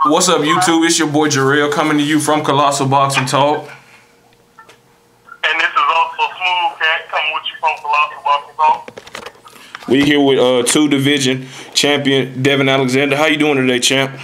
What's up, YouTube? It's your boy Jarrell coming to you from Colossal Boxing Talk. And this is also Smooth Cat coming with you from Colossal Boxing Talk. We here with two division champion Devin Alexander. How you doing today, champ?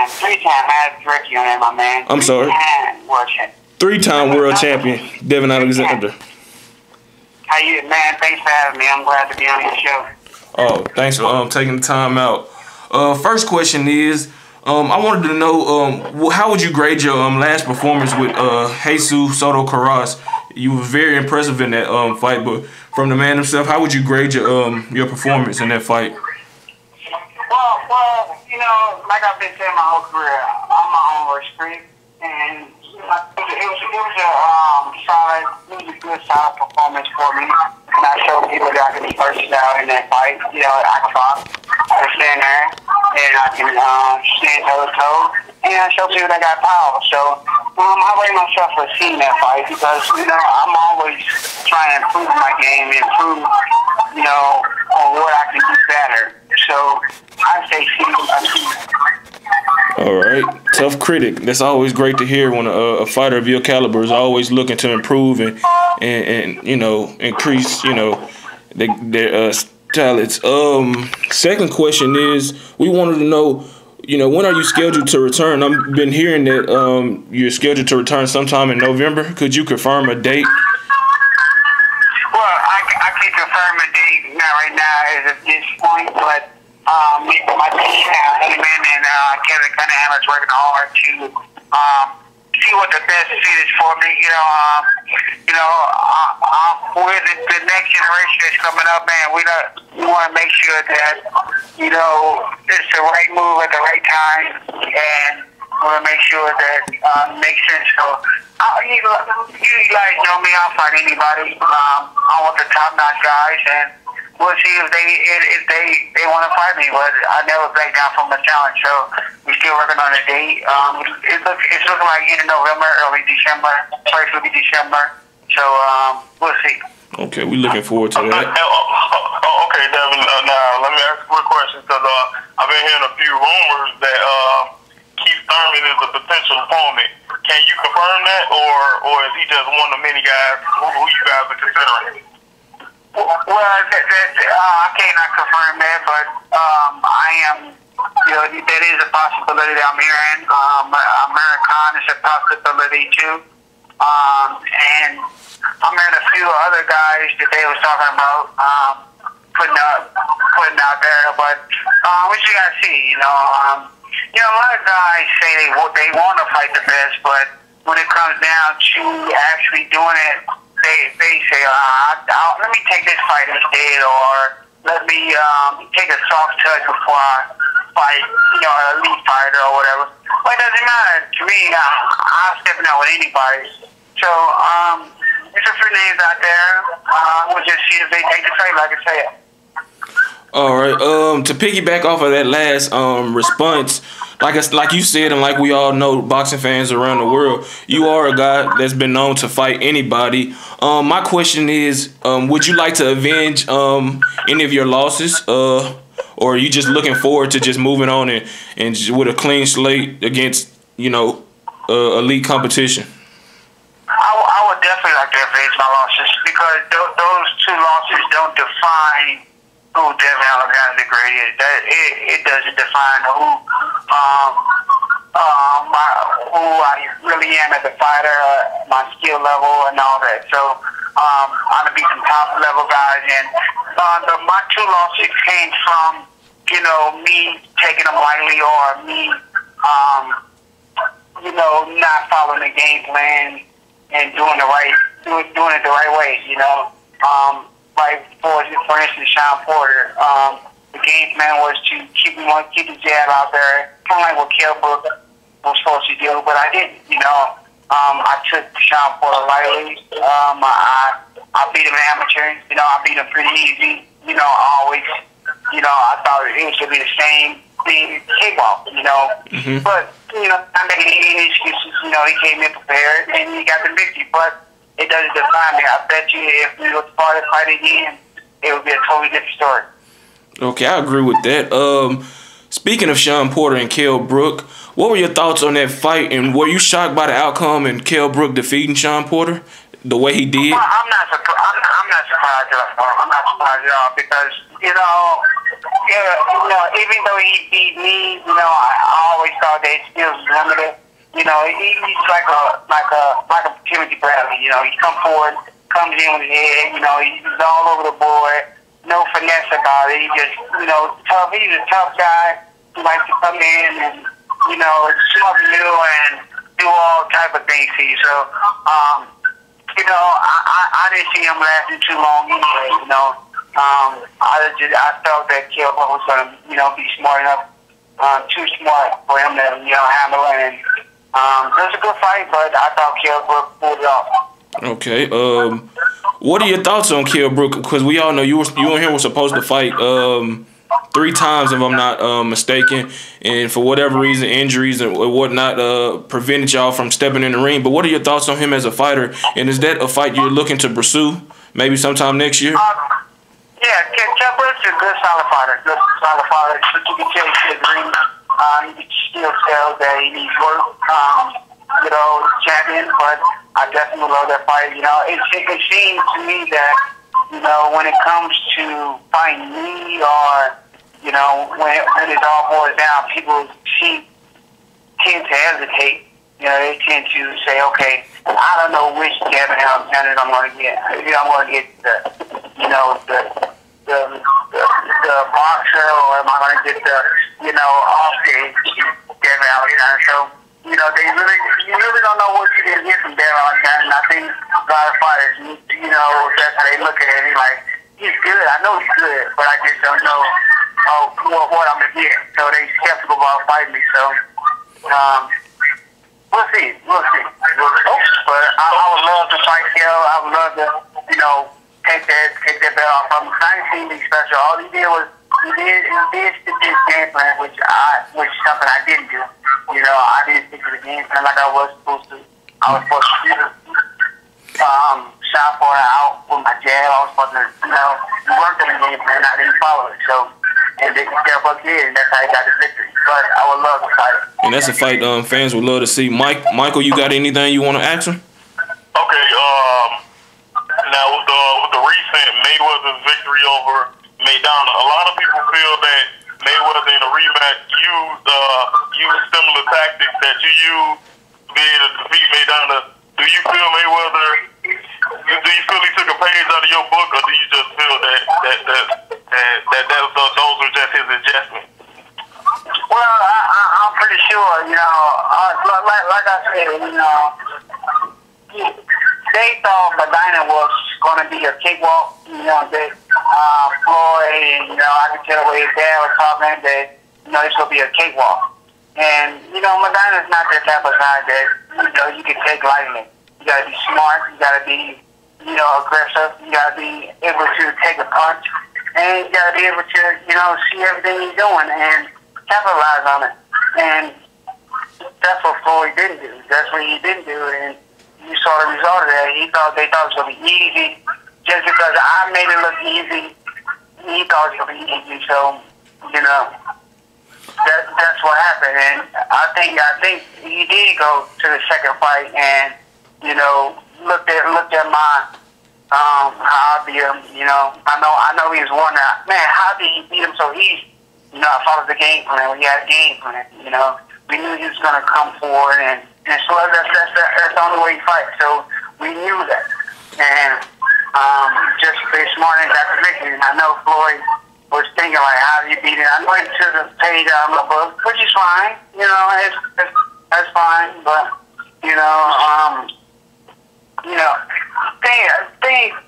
Three time. I had to correct you on that, my man. I'm sorry. Three-time world champion Devin Alexander. How you, man? Thanks for having me. I'm glad to be on your show. Oh, thanks for taking the time out. First question is, I wanted to know, how would you grade your last performance with Jesus Soto Karass? You were very impressive in that fight, but from the man himself, how would you grade your performance in that fight? Well, you know, like I've been saying my whole career, I'm my own worst critic, and it was a good solid performance for me. And I showed people that I can be versatile in that fight. You know, I can box, I can stand there, and I can stand toe to toe, and I show people that I got power. So I rate myself for seeing that fight because, you know, I'm always trying to improve my game, improve, you know, on what I can do better. So I say see. All right, tough critic. That's always great to hear when a fighter of your caliber is always looking to improve and you know, increase, you know, their talents. Second question is, we wanted to know, you know, when are you scheduled to return? I've been hearing that you're scheduled to return sometime in November. Could you confirm a date? Well, I can't confirm a date not right now as of this point, but my team, Heyman and Kevin Cunningham is working hard to see what the best fit is for me. With the next generation that's coming up, man, we want to make sure that, you know, it's the right move at the right time, and we want to make sure that it makes sense. So, you guys know me, I'll fight anybody. I want the top-notch guys, and we'll see if they want to fight me. But I never back down from a challenge, so we're still working on a date. It's looking like end of November, early December. First will be December. So we'll see. Okay, we're looking forward to that. Okay, Devin. Now let me ask a quick question because I've been hearing a few rumors that Keith Thurman is a potential opponent. Can you confirm that, or is he just one of the many guys who you guys are considering? Well, I cannot confirm that, but I am. You know, that is a possibility that I'm hearing. American is a possibility too, and I'm hearing a few other guys that they was talking about putting out there, but we just gotta see. You know, a lot of guys say they want to fight the best, but when it comes down to actually doing it, they say, let me take this fight instead, or let me take a soft touch before I fight, you know, an elite fighter or whatever. Well, it doesn't matter to me. I'm stepping out with anybody. So there's a few names out there. We'll just see if they take the fight, like I said. All right. To piggyback off of that last response, like you said, and like we all know, boxing fans around the world, you are a guy that's been known to fight anybody. My question is, would you like to avenge any of your losses, or are you just looking forward to just moving on and just with a clean slate against, you know, elite competition? I would definitely like to avenge my losses because those two losses don't define who Devin Alexander the Great is. It doesn't define who I really am as a fighter, my skill level, and all that. So I'm gonna beat some top level guys, and my two losses came from, you know, me taking them lightly or me, you know, not following the game plan and doing it the right way. You know. Like for instance, Sean Porter, the game plan was to keep the jab out there, kind of like what Kell Brook was supposed to do, but I didn't. You know, I took Sean Porter lightly. I beat him in amateur. You know, I beat him pretty easy. You know, always. You know, I thought it was gonna be the same thing, cakewalk. You know, but you know, I'm making any excuses. You know, he came in prepared and he got the victory, but it doesn't define me. I bet you if we were to fight again, it would be a totally different story. Okay, I agree with that. Speaking of Sean Porter and Kell Brook, what were your thoughts on that fight, and were you shocked by the outcome and Kell Brook defeating Sean Porter the way he did? Well, I'm not surprised. I'm not surprised at all. I'm not surprised at all because even though he beat me, I always thought that his skills was limited. He's like a Timothy Bradley. He comes forward, comes in with his head. He's all over the board. No finesse about it. He just tough. He's a tough guy. He likes to come in and smother you and do all type of things to you. So I didn't see him lasting too long anyway. I felt that Kell was going to be smart enough, too smart for him to handle it. And it was a good fight, but I thought Kell pulled it off. Okay. What are your thoughts on Kell Brook? Because we all know you and him were supposed to fight 3 times, if I'm not mistaken, and for whatever reason, injuries and whatnot prevented y'all from stepping in the ring. But what are your thoughts on him as a fighter? And is that a fight you're looking to pursue maybe sometime next year? Yeah, Kell Brook's a good, solid fighter. But you can tell he's in the ring. He still tells that he needs work. Champion, but I definitely love that fight. It seems to me that when it comes to fighting me or when it all boils down, people tend to hesitate. They tend to say, okay, I don't know which Devin Alexander I'm going to get. Maybe I'm going to get the boxer, or am I going to get the off-stage Devin Alexander? So you really don't know what you're going to get from Devin Alexander. And I think a lot of fighters, that's how they look at it. They're like, he's good. I know he's good, but I just don't know what I'm going to get. So they skeptical about fighting me. So we'll see. But I would love to fight Kell. I would love to, take that belt off from him. I didn't see anything special. All he did was he did stick to his game plan, which is something I didn't do. I didn't stick to the game plan like I was supposed to. I was supposed to shot for it out with my jab. I was supposed to, work on the game plan. I didn't follow it. So, and Kell Brook did, and that's how he got the victory. But I would love to fight him. And that's a fight fans would love to see. Michael, you got anything you want to ask him? Okay. Now with the recent Mayweather's victory over Maidana, a lot of people feel that Mayweather in a rematch used similar tactics that you used to be able to defeat Maidana. Do you feel Mayweather? Do you feel he took a page out of your book, or do you just feel that those were just his adjustments? Well, I'm pretty sure. Like I said, they thought Medina was going to be a cakewalk. Floyd, and I could tell the way his dad was talking that it's going to be a cakewalk. And Medina's not that type of guy that you can take lightly. You got to be smart. You got to be aggressive. You got to be able to take a punch, and you got to be able to see everything he's doing and capitalize on it. And that's what Floyd didn't do. That's what he didn't do, and you saw the result of that. They thought it was going to be easy. Just because I made it look easy, he thought it was going to be easy. So, that's what happened. And I think he did go to the second fight and, looked at my how I beat him. I know he was wondering, man, how did he beat him so easy? I followed the game plan. We had a game plan. We knew he was going to come forward, and so that's the only way he fights. So we knew that, and just be smart and got the victory. And I know Floyd was thinking like, how do you beat it? I know he took a page out of my book, which is fine. That's fine, but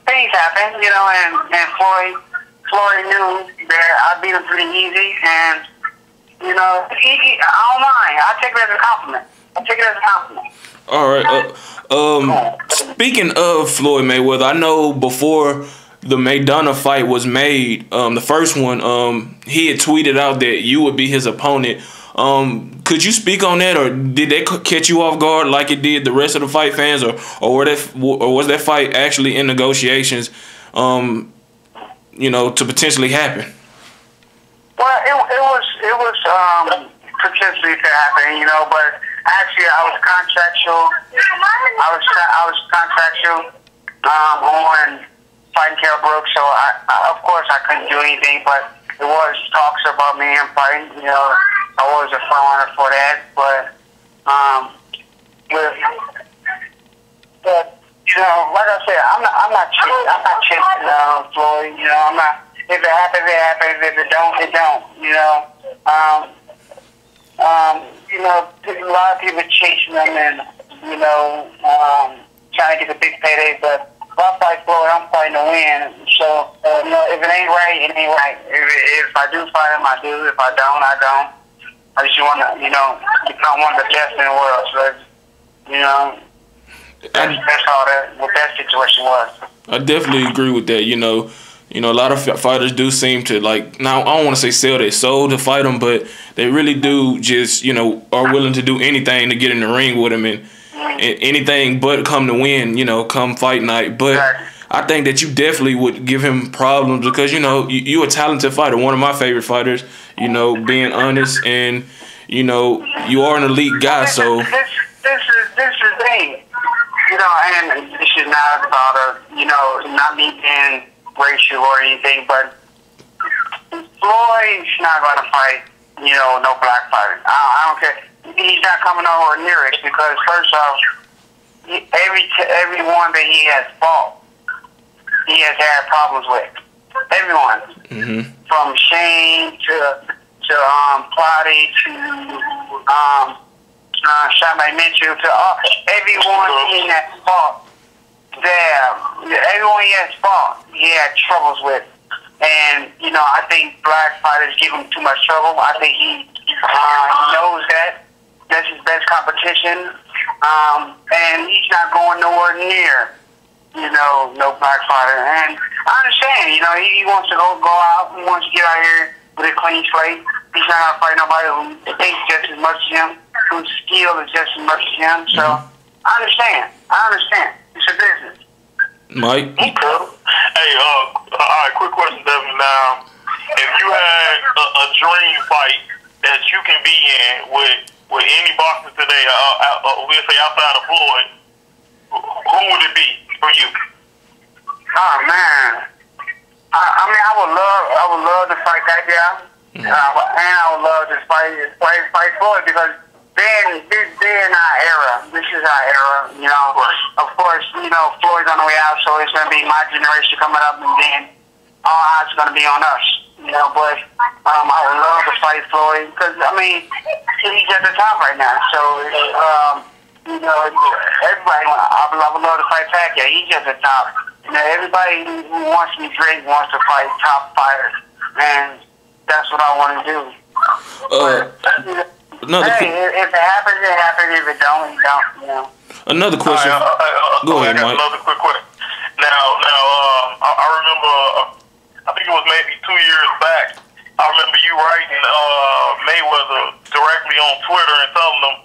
things happen. And Floyd knew that I beat him pretty easy, and I don't mind. I take it as a compliment. All right. Speaking of Floyd Mayweather, I know before the Maidana fight was made, the first one, he had tweeted out that you would be his opponent. Could you speak on that, or did that catch you off guard like it did the rest of the fight fans, or was that fight actually in negotiations, to potentially happen? Well, it potentially to happen, but actually I was contractual. I was contractual on fighting Kell Brooks, so I of course I couldn't do anything, but there was talks about me and fighting. I was a front runner for that, but like I said, I'm not chasing Floyd. I'm not. If it happens, it happens. If it don't, it don't. A lot of people chasing them and trying to get a big payday. But if I fight Floyd, I'm fighting to win. So if it ain't right, it ain't right. If I do fight him, I do. If I don't, I don't. I just want to, become one of the best in the world. So, that's all what that situation was. I definitely agree with that. A lot of fighters do seem to now I don't want to say sell their soul to fight them, but they really do just are willing to do anything to get in the ring with them and anything but come to win. Come fight night. But I think that you definitely would give him problems because you're a talented fighter, one of my favorite fighters. Being honest and you are an elite guy. So this is the thing. And this is not about not me being racial or anything, but Floyd's not going to fight, no black fighter. I don't care. He's not coming nowhere near it because first off, everyone that he has fought, he has had problems with. Everyone, from Shane to Plotty to Shabby Mitchell to everyone he has fought. Everyone he has fought, he had troubles with. And, I think black fighters give him too much trouble. I think he knows that. That's his best competition. And he's not going nowhere near, no black fighter. And I understand, he wants to go out. He wants to get out here with a clean slate. He's not going to fight nobody who thinks just as much as him, whose skill is just as much as him. So, I understand. It's a business. Mike? Okay. Hey, all right, quick question, Devin. Now, if you had a dream fight that you can be in with any boxer today, we'll say outside of Floyd, who would it be for you? Oh man, I would love to fight that guy, and I would love to fight Floyd because this is our era. This is our era. Of course, Floyd's on the way out, so it's gonna be my generation coming up, and then all eyes are gonna be on us. But I would love to fight Floyd because he's at the top right now. So everybody, I would love to fight Pacquiao. He's at the top. Everybody who wants to be great wants to fight top fighters, and that's what I want to do. If it happens, it happens. If it don't, it don't. Another question. Go ahead, Mike. Another quick question. Now, I remember. I think it was maybe 2 years back. I remember you writing Mayweather directly on Twitter and telling them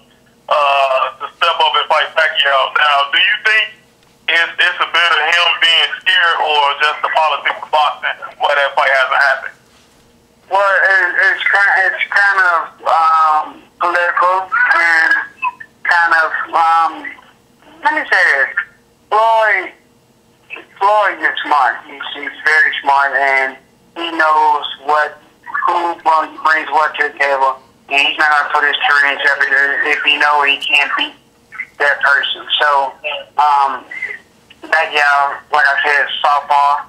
to step up and fight Pacquiao. Now, do you think it's a bit of him being scared or just the politics of boxing why that fight hasn't happened? Well, it's kind of political and kind of let me say this. Floyd is smart. He's very smart, and he knows who brings what to the table, and he's not going to put his career in jeopardy if he knows he can't beat that person. So, that guy, like I said, is softball.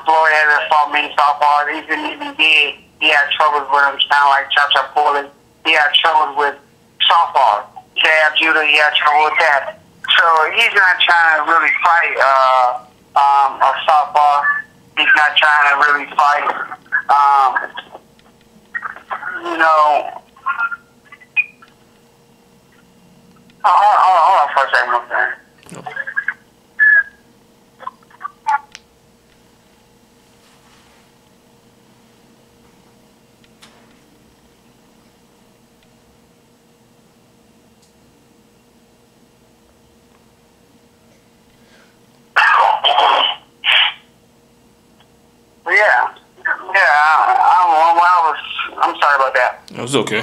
Floyd hasn't fought many softballs. Even if he did, he had troubles with him. Sound like Cha-Cha Pulley. He had troubles with softball. Jab judo, he had trouble with that. So he's not trying to really fight a softball. He's not trying to really fight, hold on for a second, okay? I'm sorry about that. That's okay.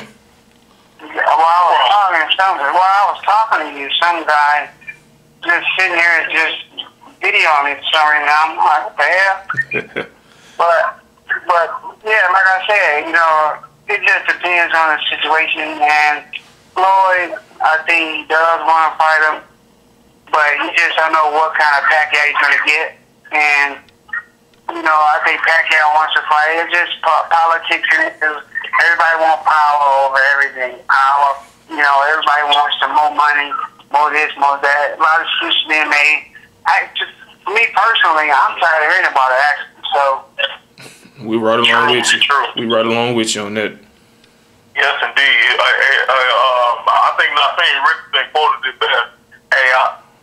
While I was talking to you, some guy just sitting here just videoing me for some reason. I'm like, what the hell? but yeah, like I said, you know, it just depends on the situation. And Floyd, I think he does want to fight him, but he just don't know what kind of Pacquiao he's going to get. And you know, I think Pacquiao wants to fight. It's just politics, and everybody wants power over everything. Power. You know, everybody wants to more money, more this, more that. A lot of excuses being made. For me personally, I'm tired of hearing about it, actually. So we right along with you. We right along with you on that. Yes, indeed. I think Nassim Richardson quoted it best. Hey,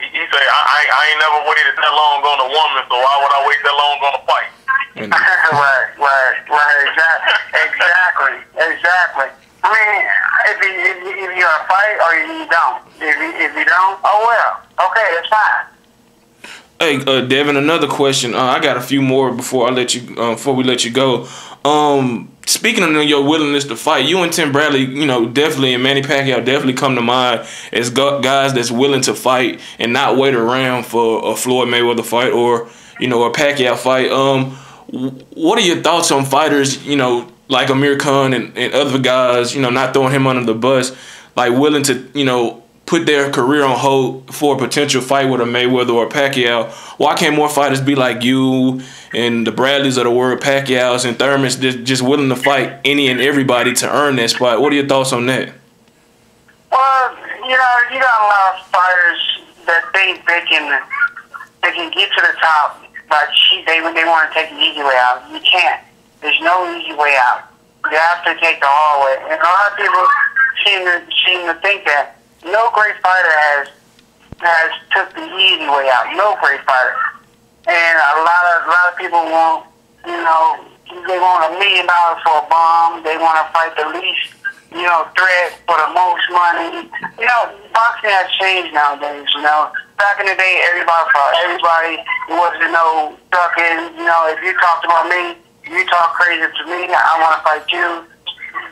he said, I ain't never waited that long on a woman, so why would I wait that long on a fight? Right. Exactly. I mean, if you're a fight or you don't. If you don't, oh well. Okay, that's fine. Hey, Devin, another question. I got a few more before we let you go. Speaking of your willingness to fight, you and Tim Bradley, you know, definitely, and Manny Pacquiao definitely come to mind as guys that's willing to fight and not wait around for a Floyd Mayweather fight or, you know, a Pacquiao fight. What are your thoughts on fighters, you know, like Amir Khan and other guys, you know, not throwing him under the bus, like willing to, you know, put their career on hold for a potential fight with a Mayweather or a Pacquiao? Why can't more fighters be like you and the Bradleys of the world, Pacquiaos and Thurmans, just willing to fight any and everybody to earn that spot? What are your thoughts on that? Well, you know, you got a lot of fighters that think they can get to the top, but they want to take the easy way out. You can't. There's no easy way out. You have to take the hard way. And a lot of people seem to think that no great fighter has took the easy way out. No great fighter. And a lot of people want, you know, they want $1 million for a bomb. They want to fight the least, you know, threat for the most money. You know, boxing has changed nowadays. You know, back in the day, everybody fought everybody. There wasn't no ducking. You know, if you talked about me, if you talk crazy to me, I want to fight you.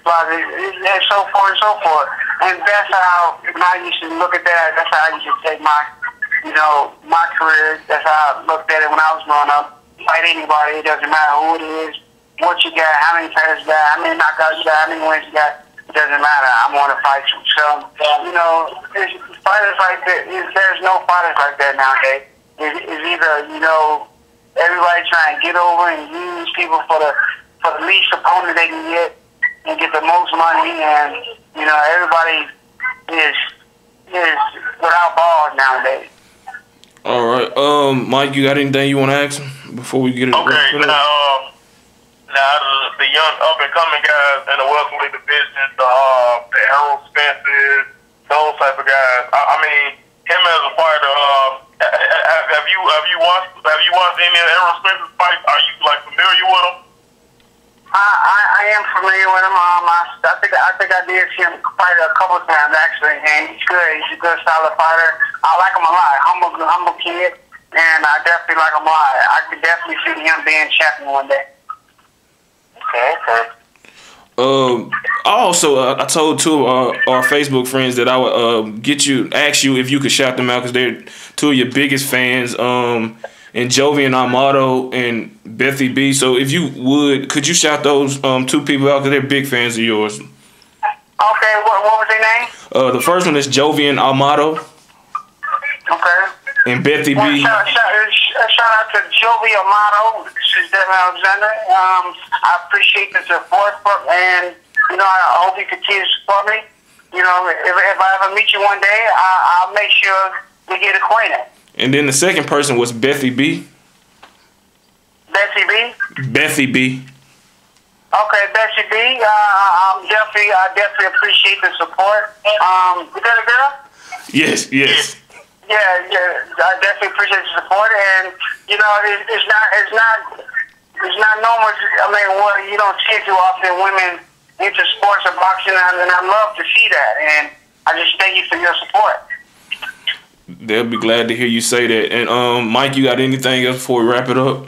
And so forth and so forth. And that's how I used to look at that. That's how I used to take my career. That's how I looked at it when I was growing up. Fight anybody. It doesn't matter who it is, what you got, how many titles you got, how many knockouts you got, how many wins you got. It doesn't matter. I'm going to fight you. So, you know, fighters like that, there's no fighters like that nowadays. It's either, you know, everybody trying to get over and use people for the least opponent they can get and get the most money, and you know everybody is without balls nowadays. All right, Mike, you got anything you want to ask him before we get it? Okay, now the young up and coming guys in the welterweight division, the Errol Spences, those type of guys. I mean, him as a fighter. Have you watched any of Errol Spence's fights? Are you like familiar with him? I am familiar with him. I think I did see him fight a couple of times actually, and he's good. He's a good, solid fighter. I like him a lot. Humble kid, and I definitely like him a lot. I could definitely see him being champion one day. Okay. I told two of our Facebook friends that I would ask you if you could shout them out because they're two of your biggest fans. And Jovian Amado and Bethy B. So if you would, could you shout those two people out because they're big fans of yours? Okay, what was their name? The first one is Jovian Amado. Okay. And Bethy B. Shout out to Jovi Amado. This is Devin Alexander. I appreciate the support, and you know I hope you continue to support me. You know, if I ever meet you one day, I'll make sure we get acquainted. And then the second person was Bethy B. Bethy B? Bethy B. Okay, Bethy B. I definitely appreciate the support. Is that a girl? Yes. Yeah. I definitely appreciate the support, and you know, it's not normal. I mean, you don't see too often women into sports or boxing, and I love to see that. And I just thank you for your support. They'll be glad to hear you say that. And Mike, you got anything else before we wrap it up?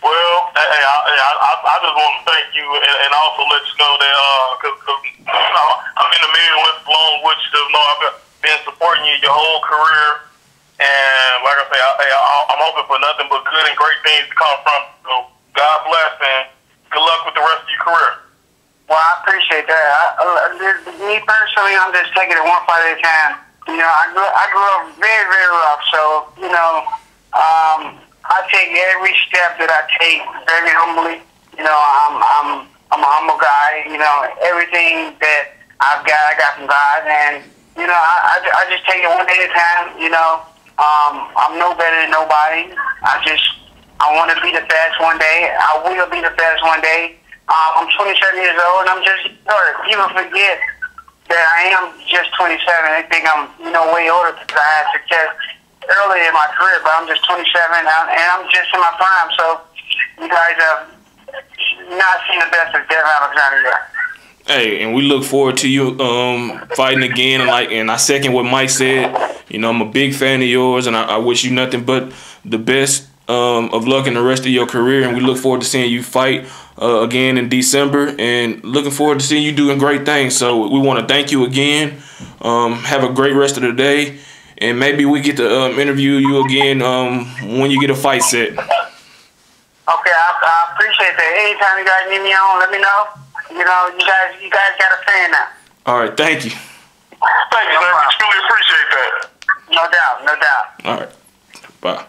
Well, I just want to thank you and also let you know that because I'm in the Midwest along with you. Just know I've been supporting you your whole career, and like I say, I'm hoping for nothing but good and great things to come from. So God bless and good luck with the rest of your career. Well, I appreciate that. Me personally, I'm just taking it one fight at a time. You know, I grew up very, very rough, so you know. I take every step that I take very humbly. You know, I'm a humble guy. You know, everything that I've got, I got from God, and you know, I just take it one day at a time. You know, I'm no better than nobody. I want to be the best one day. I will be the best one day. I'm 27 years old, and I'm just young. People forget that I am just 27. They think I'm, you know, way older because I had success early in my career, but I'm just 27 and I'm just in my prime. So you guys have not seen the best of Devin Alexander yet. Hey, and we look forward to you fighting again. And I second what Mike said. You know, I'm a big fan of yours, and I wish you nothing but the best of luck in the rest of your career. And we look forward to seeing you fight again in December, and looking forward to seeing you doing great things. So we want to thank you again. Have a great rest of the day. And maybe we get to interview you again when you get a fight set. Okay, I appreciate that. Anytime you guys need me on, let me know. You know, you guys got a fan now. All right, thank you. Thank you, man. We truly appreciate that. No doubt, no doubt. All right, bye.